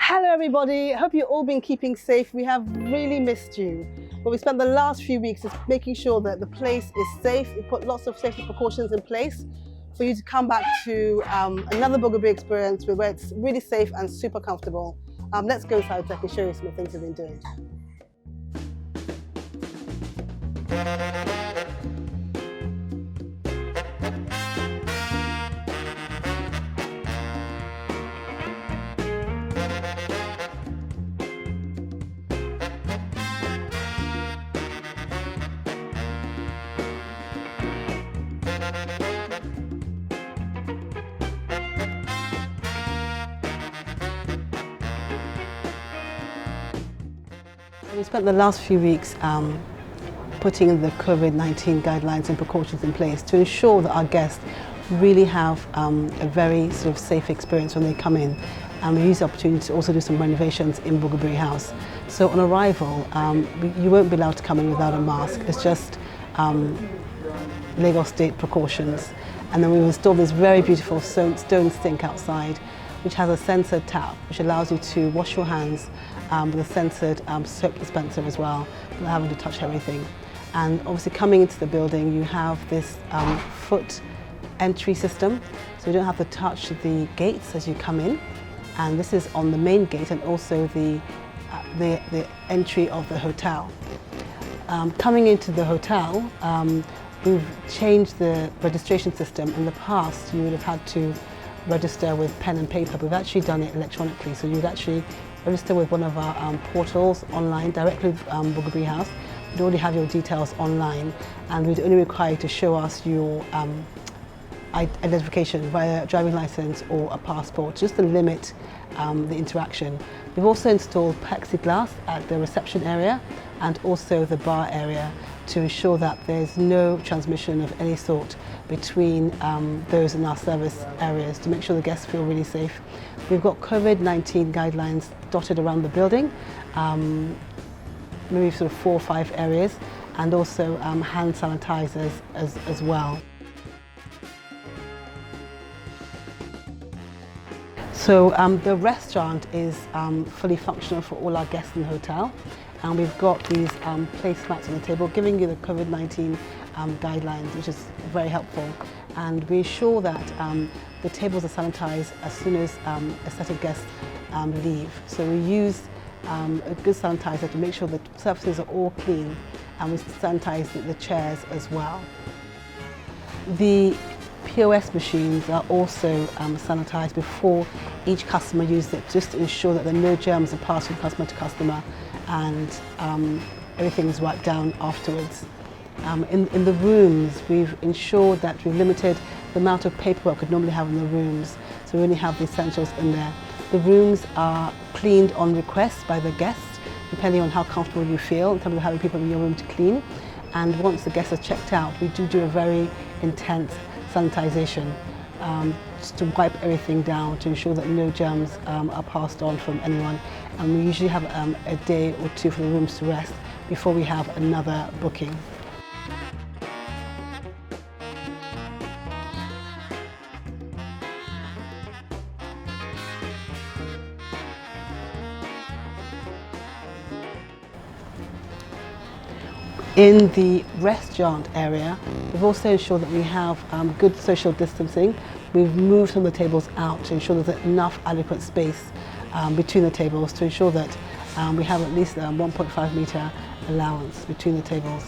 Hello everybody, hope you've all been keeping safe. We have really missed you. But we spent the last few weeks just making sure that the place is safe. We put lots of safety precautions in place for you to come back to another Bogobiri experience where it's really safe and super comfortable. Let's go inside so I can show you some of the things we've been doing. We spent the last few weeks putting the COVID-19 guidelines and precautions in place to ensure that our guests really have a very sort of safe experience when they come in. And we use the opportunity to also do some renovations in Bogobiri House. So on arrival, you won't be allowed to come in without a mask. It's just Lagos State precautions. And then we installed this very beautiful stone sink outside, which has a sensored tap, which allows you to wash your hands with a sensored soap dispenser as well, without having to touch everything. And obviously coming into the building, you have this foot entry system, so you don't have to touch the gates as you come in. And this is on the main gate and also the entry of the hotel. Coming into the hotel, we've changed the registration system. In the past, you would have had to register with pen and paper. We've actually done it electronically, so you'd actually register with one of our portals online, directly with Bogobiri House. You'd already have your details online, and we'd only require you to show us your identification via a driving license or a passport, just to limit the interaction. We've also installed plexiglass at the reception area and also the bar area to ensure that there's no transmission of any sort between those in our service areas, to make sure the guests feel really safe. We've got COVID-19 guidelines dotted around the building, maybe sort of 4 or 5 areas, and also hand sanitizers as well. So the restaurant is fully functional for all our guests in the hotel, and we've got these placemats on the table giving you the COVID-19 guidelines, which is very helpful. And we ensure that the tables are sanitized as soon as a set of guests leave. So we use a good sanitizer to make sure the surfaces are all clean, and we sanitize the chairs as well. The POS machines are also sanitized before each customer uses it, just to ensure that there are no germs are passed from customer to customer, and everything is wiped down afterwards. In the rooms, we've ensured that we've limited the amount of paperwork we'd normally have in the rooms, so we only have the essentials in there. The rooms are cleaned on request by the guests, depending on how comfortable you feel in terms of having people in your room to clean. And once the guests are checked out, we do a very intense sanitization, just to wipe everything down to ensure that no germs are passed on from anyone. And we usually have a day or two for the rooms to rest before we have another booking. In the restaurant area, we've also ensured that we have good social distancing. We've moved some of the tables out to ensure there's enough adequate space between the tables, to ensure that we have at least a 1.5 meter allowance between the tables.